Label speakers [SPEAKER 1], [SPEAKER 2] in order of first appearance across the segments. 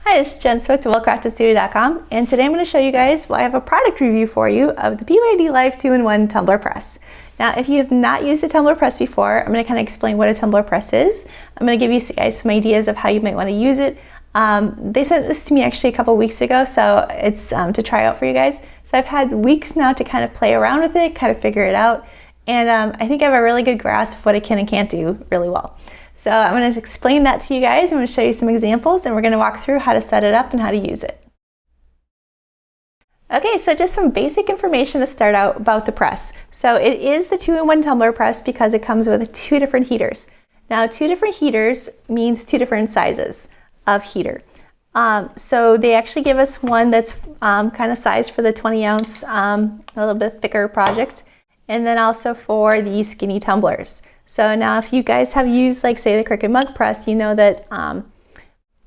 [SPEAKER 1] Hi, this is Jen Swift of WellCraftedStudio.com, and today I'm going to show you guys, I have a product review for you of the PYD Life 2-in-1 Tumbler Press. Now, if you have not used the Tumbler Press before, I'm going to kind of explain what a Tumbler Press is. I'm going to give you guys some ideas of how you might want to use it. They sent this to me actually a couple weeks ago, so it's to try out for you guys. So I've had weeks now to kind of play around with it, kind of figure it out, and I think I have a really good grasp of what it can and can't do really well. So I'm going to explain that to you guys. I'm going to show you some examples, and we're going to walk through how to set it up and how to use it. Okay, so just some basic information to start out about the press. So it is the 2-in-1 tumbler press because it comes with 2 different heaters. Now, 2 different heaters means 2 different sizes of heater. So they actually give us one that's kind of sized for the 20-ounce, a little bit thicker project, and then also for the skinny tumblers. So now if you guys have used, like, say, the Cricut mug press, you know that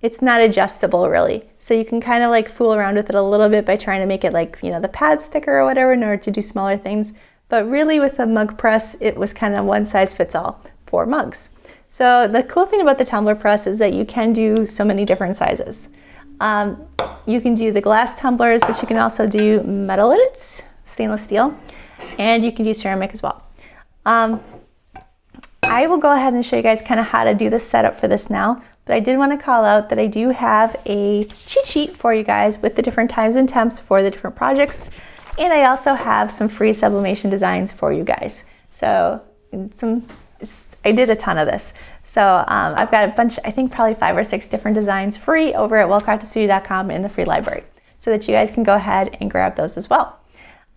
[SPEAKER 1] it's not adjustable really. So you can kind of like fool around with it a little bit by trying to make it, like, you know, the pads thicker or whatever in order to do smaller things. But really with the mug press, it was kind of one size fits all for mugs. So the cool thing about the tumbler press is that you can do so many different sizes. You can do the glass tumblers, but you can also do metal in it, stainless steel, and you can do ceramic as well. I will go ahead and show you guys kind of how to do the setup for this now, but I did want to call out that I do have a cheat sheet for you guys with the different times and temps for the different projects, and I also have some free sublimation designs for you guys. So I did a ton of this. So I've got a bunch, I think probably 5 or 6 different designs free over at WellCraftedStudio.com in the free library, so that you guys can go ahead and grab those as well.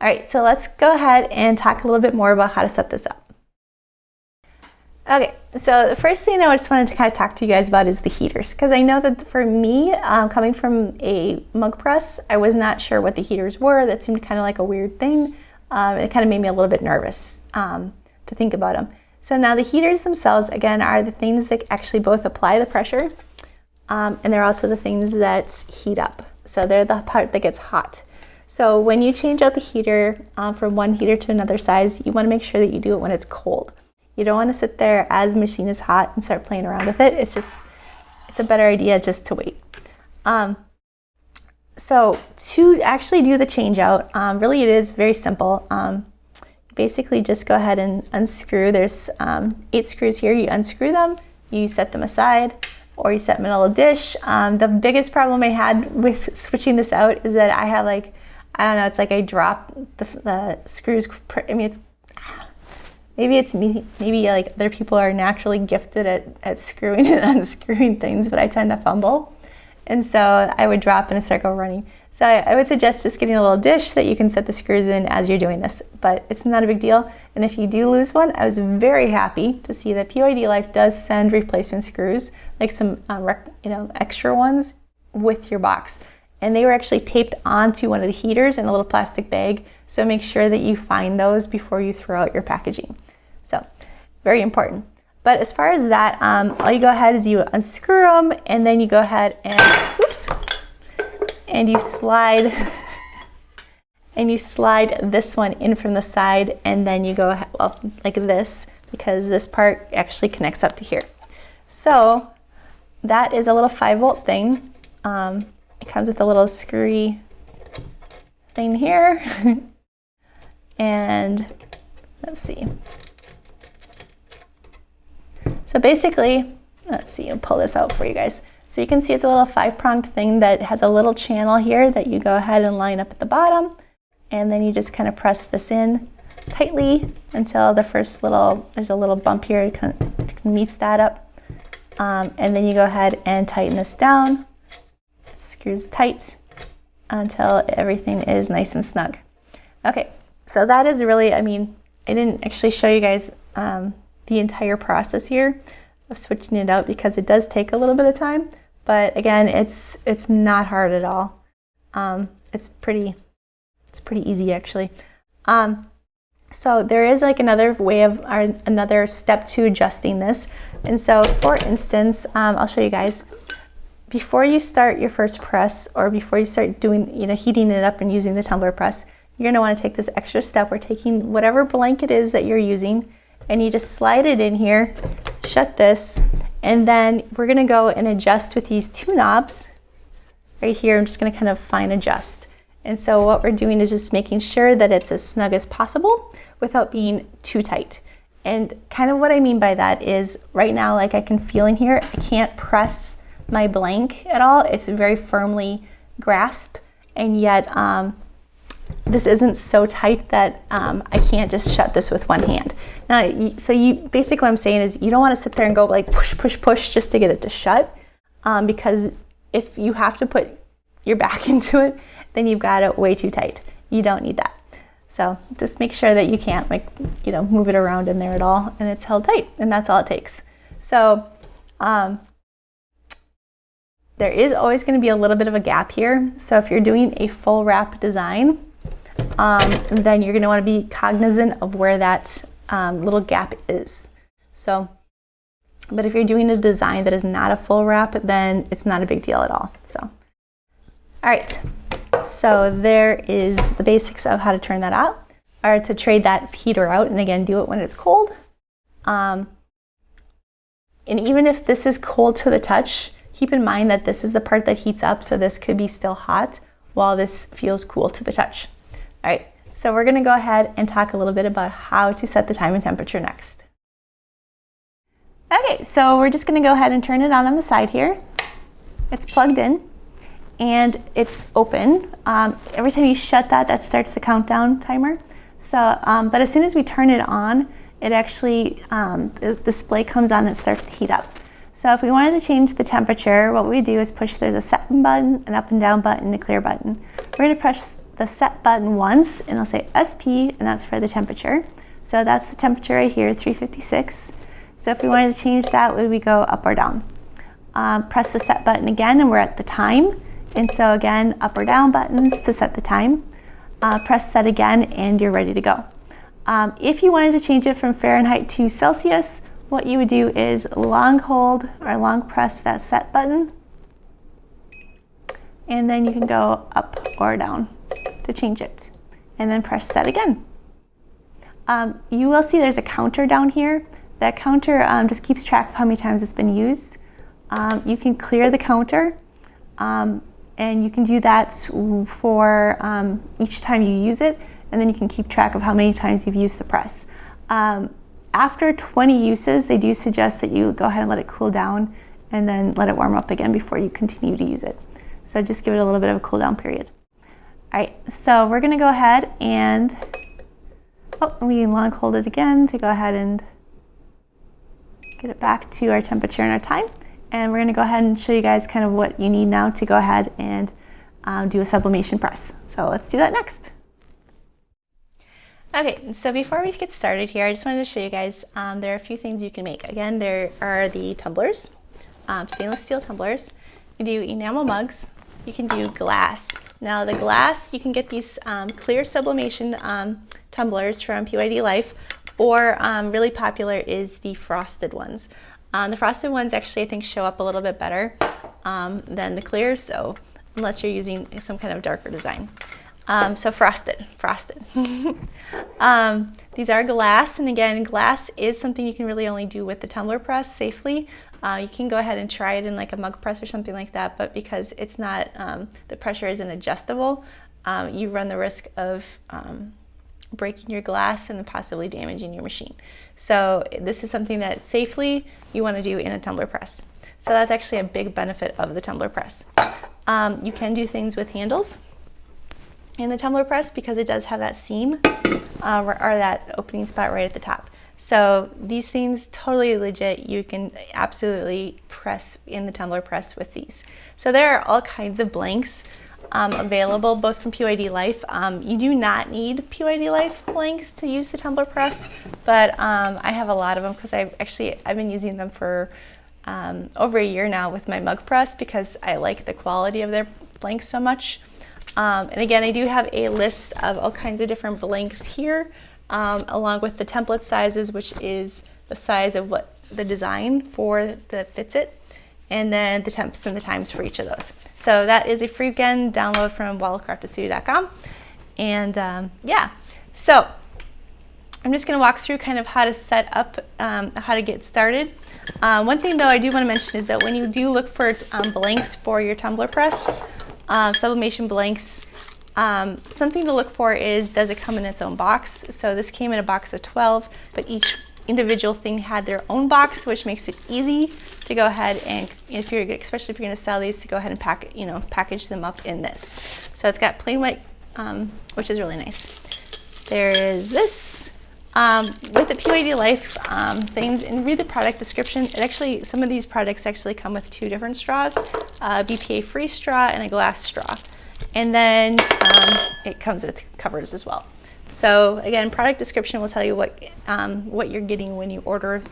[SPEAKER 1] All right, so let's go ahead and talk a little bit more about how to set this up. Okay, so the first thing I just wanted to kind of talk to you guys about is the heaters, because I know that for me, coming from a mug press, I was not sure what the heaters were. That seemed kind of like a weird thing. It kind of made me a little bit nervous to think about them. So now the heaters themselves, again, are the things that actually both apply the pressure, and they're also the things that heat up. So they're the part that gets hot. So when you change out the heater from one heater to another size, you want to make sure that you do it when it's cold. You don't want to sit there as the machine is hot and start playing around with it. It's a better idea just to wait. So to actually do the change out, really it is very simple. Basically just go ahead and unscrew. There's 8 screws here. You unscrew them, you set them aside, or you set them in a little dish. The biggest problem I had with switching this out is that I have, like, I don't know, it's like I drop the screws. I mean, maybe it's me, maybe like other people are naturally gifted at screwing and unscrewing things, but I tend to fumble. And so I would drop in a circle running. So I would suggest just getting a little dish that you can set the screws in as you're doing this, but it's not a big deal. And if you do lose one, I was very happy to see that PYD Life does send replacement screws, like some extra ones with your box. And they were actually taped onto one of the heaters in a little plastic bag. So make sure that you find those before you throw out your packaging. So very important. But as far as that, all you go ahead is you unscrew them, and then you go ahead and, oops, and you slide this one in from the side, and then you go ahead, well, like this, because this part actually connects up to here. So that is a little 5-volt thing. It comes with a little screwy thing here. And let's see. So basically, let's see, I'll pull this out for you guys. So you can see it's a little 5-pronged thing that has a little channel here that you go ahead and line up at the bottom. And then you just kind of press this in tightly until the first there's a little bump here, it kind of meets that up. And then you go ahead and tighten this down. Screws tight until everything is nice and snug. Okay, so that is really, I mean, I didn't actually show you guys the entire process here of switching it out because it does take a little bit of time, but again, it's not hard at all. It's pretty easy actually. So there is like another way of, or another step to adjusting this. And so for instance, I'll show you guys. Before you start your first press, or before you start doing, heating it up and using the tumbler press, you're going to want to take this extra step. We're taking whatever blanket is that you're using, and you just slide it in here, shut this, and then we're going to go and adjust with these 2 knobs right here, I'm just going to kind of fine adjust. And so what we're doing is just making sure that it's as snug as possible without being too tight. And kind of what I mean by that is right now, like I can feel in here, I can't press my blank at all. It's very firmly grasped, and yet this isn't so tight that I can't just shut this with one hand. Now, so basically what I'm saying is you don't want to sit there and go like push, push, push just to get it to shut, because if you have to put your back into it, then you've got it way too tight. You don't need that. So just make sure that you can't move it around in there at all, and it's held tight, and that's all it takes. So there is always going to be a little bit of a gap here. So if you're doing a full wrap design, then you're going to want to be cognizant of where that little gap is. So, but if you're doing a design that is not a full wrap, then it's not a big deal at all. So, all right. So there is the basics of how to turn that out, or to trade that heater out. And again, do it when it's cold. And even if this is cold to the touch, keep in mind that this is the part that heats up. So this could be still hot while this feels cool to the touch. All right, so we're gonna go ahead and talk a little bit about how to set the time and temperature next. Okay, so we're just gonna go ahead and turn it on the side here. It's plugged in and it's open. Every time you shut that, that starts the countdown timer. So, but as soon as we turn it on, it actually, the display comes on and it starts to heat up. So if we wanted to change the temperature, what we do is push, there's a set button, an up and down button, a clear button. We're gonna press the set button once and it'll say SP, and that's for the temperature. So that's the temperature right here, 356. So if we wanted to change that, would we go up or down? Press the set button again and we're at the time. And so again, up or down buttons to set the time. Press set again and you're ready to go. If you wanted to change it from Fahrenheit to Celsius, what you would do is long hold or long press that set button, and then you can go up or down to change it, and then press set again. You will see there's a counter down here. That counter just keeps track of how many times it's been used. You can clear the counter, and you can do that for each time you use it, and then you can keep track of how many times you've used the press. After 20 uses, they do suggest that you go ahead and let it cool down and then let it warm up again before you continue to use it. So just give it a little bit of a cool down period. All right, so we're gonna go ahead and, we long hold it again to go ahead and get it back to our temperature and our time. And we're gonna go ahead and show you guys kind of what you need now to go ahead and do a sublimation press. So let's do that next. Okay, so before we get started here, I just wanted to show you guys, there are a few things you can make. Again, there are the tumblers, stainless steel tumblers. You can do enamel mugs, you can do glass. Now the glass, you can get these clear sublimation tumblers from PYD Life, or really popular is the frosted ones. The frosted ones actually I think show up a little bit better than the clear, so unless you're using some kind of darker design. So frosted. These are glass, and again, glass is something you can really only do with the tumbler press safely. You can go ahead and try it in like a mug press or something like that, but because it's not, the pressure isn't adjustable, you run the risk of breaking your glass and possibly damaging your machine. So this is something that safely you want to do in a tumbler press. So that's actually a big benefit of the tumbler press. You can do things with handles in the tumbler press because it does have that seam or that opening spot right at the top. So these things, totally legit. You can absolutely press in the tumbler press with these. So there are all kinds of blanks available, both from PYD Life. You do not need PYD Life blanks to use the tumbler press, but I have a lot of them because I've been using them for over a year now with my mug press because I like the quality of their blanks so much. And again, I do have a list of all kinds of different blanks here, along with the template sizes, which is the size of what the design for that fits it, and then the temps and the times for each of those. So that is a free again download from wildcraftedstudio.com. And yeah, so I'm just going to walk through kind of how to set up, how to get started. One thing though I do want to mention is that when you do look for blanks for your tumbler press, sublimation blanks, something to look for is, does it come in its own box? So this came in a box of 12, but each individual thing had their own box, which makes it easy to go ahead and, especially if you're going to sell these, to go ahead and package them up in this. So it's got plain white, which is really nice. There is this with the PYD Life things, and read the product description. It actually, some of these products actually come with 2 different straws, a BPA free straw and a glass straw. And then it comes with covers as well. So again, product description will tell you what you're getting when you order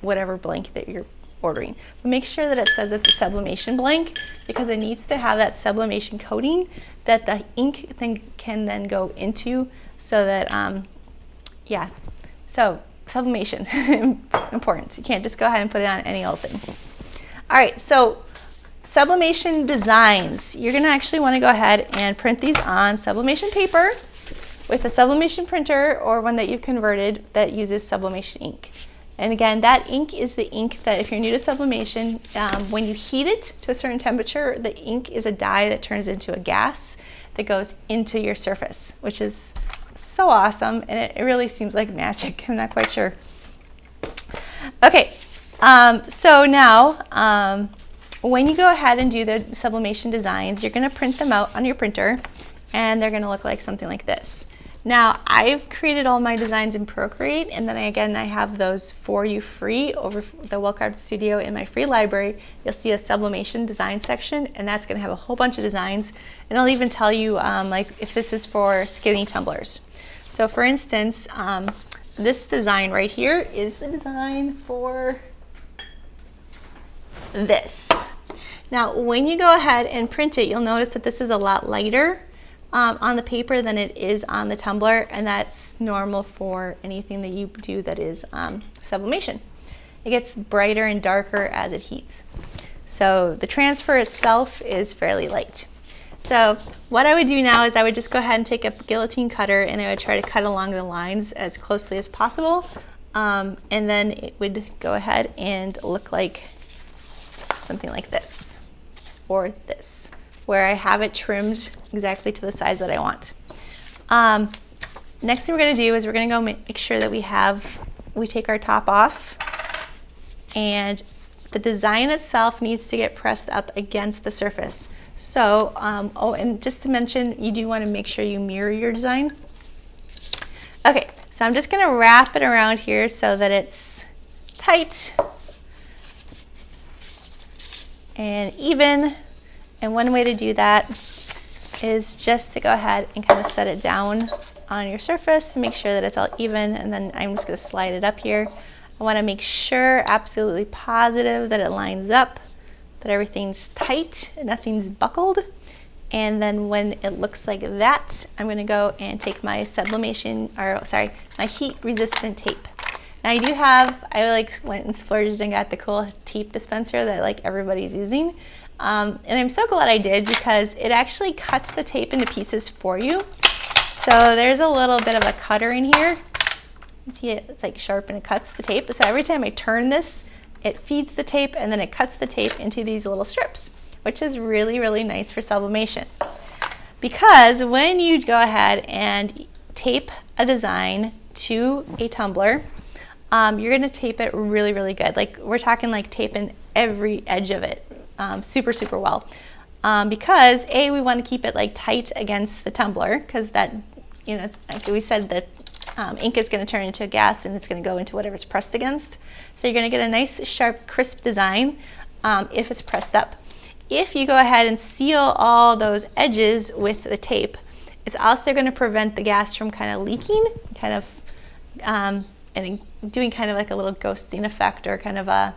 [SPEAKER 1] whatever blank that you're ordering. But make sure that it says it's a sublimation blank, because it needs to have that sublimation coating that the ink can then go into, so that, yeah, so sublimation, important. You can't just go ahead and put it on any old thing. All right, so Sublimation Designs. You're gonna actually wanna go ahead and print these on sublimation paper with a sublimation printer, or one that you've converted that uses sublimation ink. And again, that ink is the ink that, if you're new to sublimation, when you heat it to a certain temperature, the ink is a dye that turns into a gas that goes into your surface, which is so awesome, and it really seems like magic. I'm not quite sure. Okay, so now, when you go ahead and do the sublimation designs, you're going to print them out on your printer, and they're going to look like something like this. Now, I've created all my designs in Procreate, and then I have those for you free over the Welcard Studio in my free library. You'll see a sublimation design section, and that's going to have a whole bunch of designs, and I'll even tell you like if this is for skinny tumblers. So for instance, this design right here is the design for this. Now, when you go ahead and print it, you'll notice that this is a lot lighter on the paper than it is on the tumbler, and that's normal for anything that you do that is sublimation. It gets brighter and darker as it heats. So the transfer itself is fairly light. So what I would do now is I would just go ahead and take a guillotine cutter, and I would try to cut along the lines as closely as possible, and then it would go ahead and look like something like this, or this, where I have it trimmed exactly to the size that I want. Next thing we're going to do is we're going to go make sure that we take our top off, and the design itself needs to get pressed up against the surface. So, oh, and just to mention, you do want to make sure you mirror your design. Okay, so I'm just going to wrap it around here so that it's tight and even. And one way to do that is just to go ahead and kind of set it down on your surface, make sure that it's all even, and then I'm just going to slide it up here. I want to make sure, absolutely positive, that it lines up, that everything's tight and nothing's buckled. And then when it looks like that, I'm going to go and take my my heat resistant tape. Now I went and splurged and got the cool tape dispenser that like everybody's using. And I'm so glad I did, because it actually cuts the tape into pieces for you. So there's a little bit of a cutter in here. See it? It's like sharp, and it cuts the tape. So every time I turn this, it feeds the tape, and then it cuts the tape into these little strips, which is really, really nice for sublimation. Because when you go ahead and tape a design to a tumbler, you're going to tape it really, really good. Like we're talking like taping every edge of it super, super well. Because we want to keep it like tight against the tumbler, because that, like we said, that ink is going to turn into a gas, and it's going to go into whatever it's pressed against. So you're going to get a nice, sharp, crisp design if it's pressed up. If you go ahead and seal all those edges with the tape, it's also going to prevent the gas from kind of leaking, kind of, and doing kind of like a little ghosting effect, or kind of a,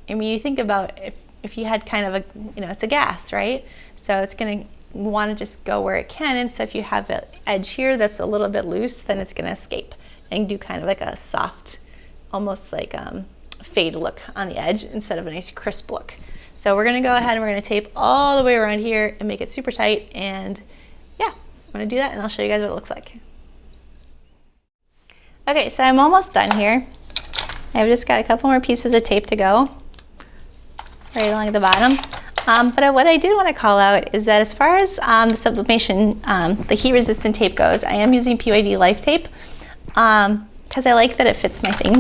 [SPEAKER 1] I mean, you think about if you had kind of a, it's a gas, right? So it's going to want to just go where it can, and so if you have an edge here that's a little bit loose, then it's going to escape and do kind of like a soft, almost like fade look on the edge instead of a nice crisp look. So we're going to go ahead and we're going to tape all the way around here and make it super tight, and yeah, I'm going to do that, and I'll show you guys what it looks like. Okay, so I'm almost done here. I've just got a couple more pieces of tape to go right along the bottom. But what I did want to call out is that as far as the sublimation, the heat resistant tape goes, I am using PYD Life tape because I like that it fits my thing,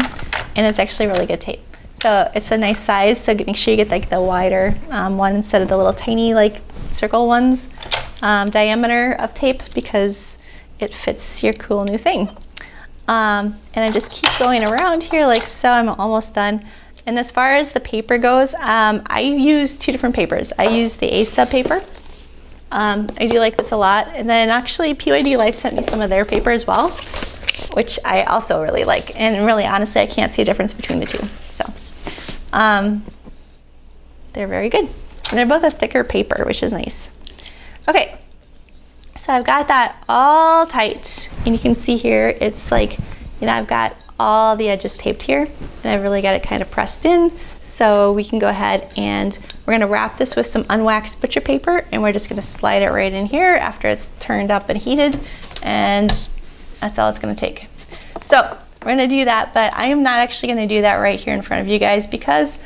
[SPEAKER 1] and it's actually really good tape. So it's a nice size, so make sure you get like the wider one instead of the little tiny like circle ones diameter of tape, because it fits your cool new thing. And I just keep going around here like so. I'm almost done. And as far as the paper goes, I use 2 different papers. I use the A-Sub paper. I do like this a lot. And then actually PYD Life sent me some of their paper as well, which I also really like. And really, honestly, I can't see a difference between the two. So they're very good. And they're both a thicker paper, which is nice. Okay, so I've got that all tight. And you can see here, it's like, I've got all the edges taped here, and I've really got it kind of pressed in. So we can go ahead and we're gonna wrap this with some unwaxed butcher paper, and we're just gonna slide it right in here after it's turned up and heated, and that's all it's gonna take. So we're gonna do that, but I am not actually gonna do that right here in front of you guys, because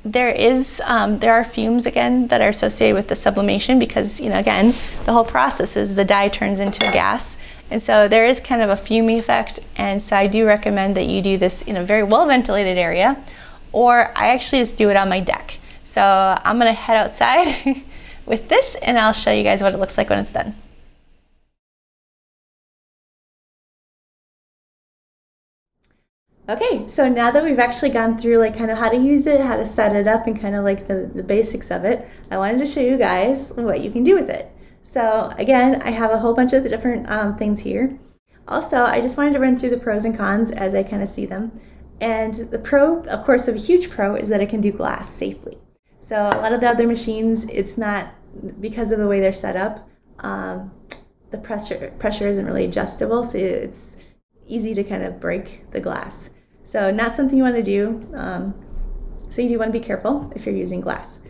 [SPEAKER 1] there are fumes again that are associated with the sublimation, because again, the whole process is the dye turns into a gas. And so there is kind of a fuming effect, and so I do recommend that you do this in a very well ventilated area, or I actually just do it on my deck. So I'm gonna head outside with this, and I'll show you guys what it looks like when it's done. Okay, so now that we've actually gone through like kind of how to use it, how to set it up, and kind of like the basics of it, I wanted to show you guys what you can do with it. So again, I have a whole bunch of the different things here. Also, I just wanted to run through the pros and cons as I kind of see them. And the pro, of course, a huge pro is that it can do glass safely. So a lot of the other machines, it's not, because of the way they're set up, the pressure isn't really adjustable, so it's easy to kind of break the glass. So not something you want to do. So you do want to be careful if you're using glass.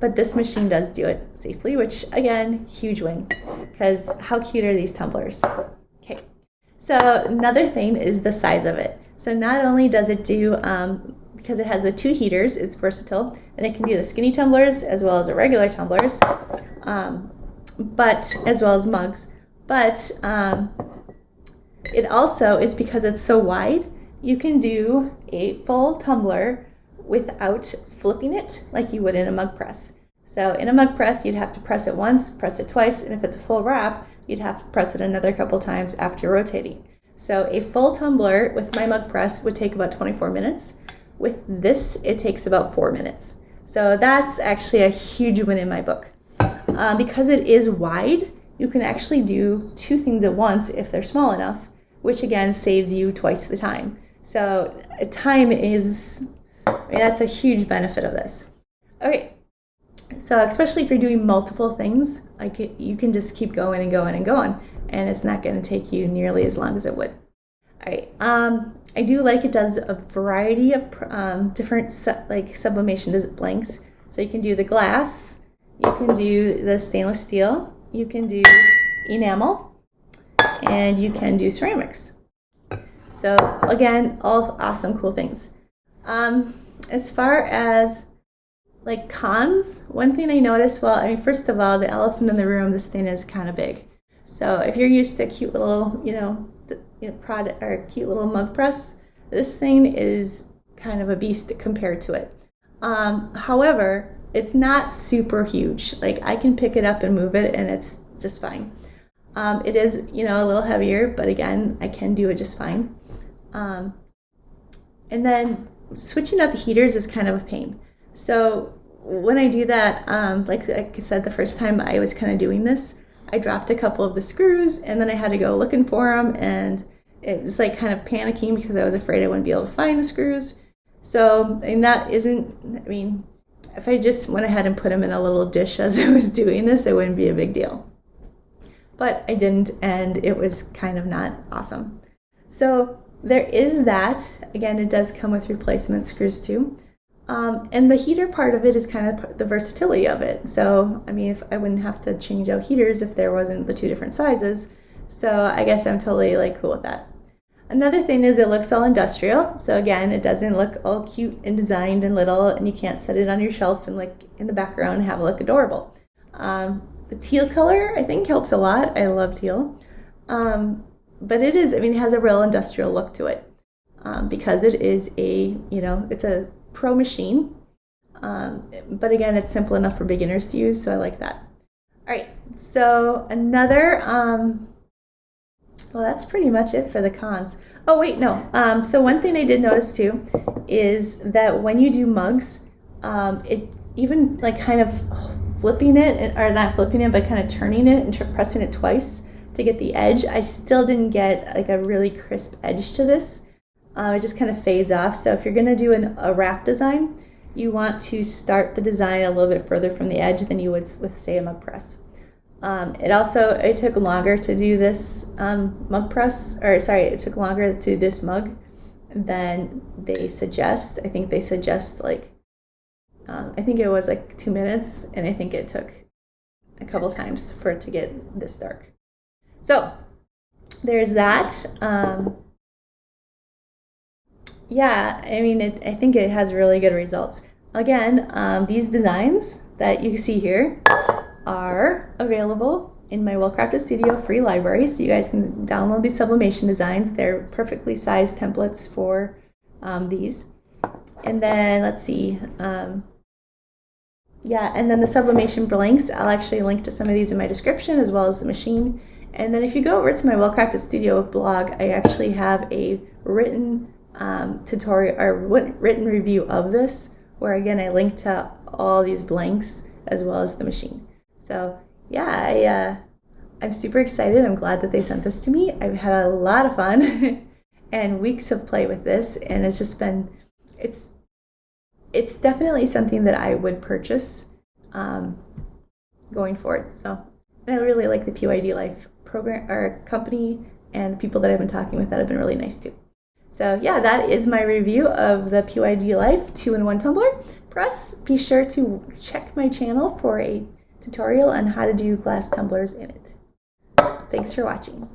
[SPEAKER 1] But this machine does do it safely, which again, huge win, because how cute are these tumblers? Okay, so another thing is the size of it. So not only does it do, because it has the 2 heaters, it's versatile, and it can do the skinny tumblers as well as the regular tumblers, but as well as mugs. But it also is, because it's so wide, you can do a full tumbler without flipping it like you would in a mug press. So in a mug press, you'd have to press it once, press it twice, and if it's a full wrap, you'd have to press it another couple times after rotating. So a full tumbler with my mug press would take about 24 minutes. With this, it takes about 4 minutes. So that's actually a huge win in my book. Because it is wide, you can actually do 2 things at once if they're small enough, which again saves you twice the time. So time is, that's a huge benefit of this. Okay, so especially if you're doing multiple things, like you can just keep going and going and going, and it's not going to take you nearly as long as it would. All right, I do like it does a variety of different like sublimation blanks. So you can do the glass, you can do the stainless steel, you can do enamel, and you can do ceramics. So again, all awesome, cool things. As far as like cons, one thing I noticed, well, I mean, first of all, the elephant in the room, this thing is kind of big. So if you're used to a cute little, product or a cute little mug press, this thing is kind of a beast compared to it. However, it's not super huge. Like I can pick it up and move it, and it's just fine. It is, a little heavier, but again, I can do it just fine. And then switching out the heaters is kind of a pain. So when I do that, like I said, the first time I was kind of doing this, I dropped a couple of the screws, and then I had to go looking for them, and it was like kind of panicking because I was afraid I wouldn't be able to find the screws. So, and that isn't, I mean, if I just went ahead and put them in a little dish as I was doing this, it wouldn't be a big deal. But I didn't, and it was kind of not awesome. So there is that. Again, it does come with replacement screws too. And the heater part of it is kind of the versatility of it. So, I mean, if I wouldn't have to change out heaters if there wasn't the 2 different sizes. So I guess I'm totally like cool with that. Another thing is it looks all industrial. So again, it doesn't look all cute and designed and little, and you can't set it on your shelf and like in the background and have it look adorable. The teal color, I think, helps a lot. I love teal. But it is, I mean, it has a real industrial look to it because it is it's a pro machine. But again, it's simple enough for beginners to use, so I like that. All right, so another, well, that's pretty much it for the cons. Oh, wait, no. So one thing I did notice too is that when you do mugs, it even like kind of flipping it, or not flipping it, but kind of turning it and pressing it twice to get the edge, I still didn't get like a really crisp edge to this. It just kind of fades off. So if you're going to do a wrap design, you want to start the design a little bit further from the edge than you would with, say, a mug press. It took longer to do this it took longer to do this mug than they suggest. I think they suggest I think it was like 2 minutes, and I think it took a couple times for it to get this dark. So there's that. Yeah, I mean, I think it has really good results. Again, these designs that you see here are available in my Well-Crafted Studio free library, so you guys can download these Sublimation Designs. They're perfectly sized templates for these. And then, let's see, and then the Sublimation blanks, I'll actually link to some of these in my description, as well as the machine. And then if you go over to my Well-Crafted Studio blog, I actually have a written tutorial or written review of this, where again I link to all these blanks as well as the machine. So yeah, I'm super excited. I'm glad that they sent this to me. I've had a lot of fun and weeks of play with this, and it's just been, it's definitely something that I would purchase going forward. So, and I really like the PYD Life program or company, and the people that I've been talking with that have been really nice too. So yeah, that is my review of the PYD Life 2-in-1 Tumbler Press. Be sure to check my channel for a tutorial on how to do glass tumblers in it. Thanks for watching.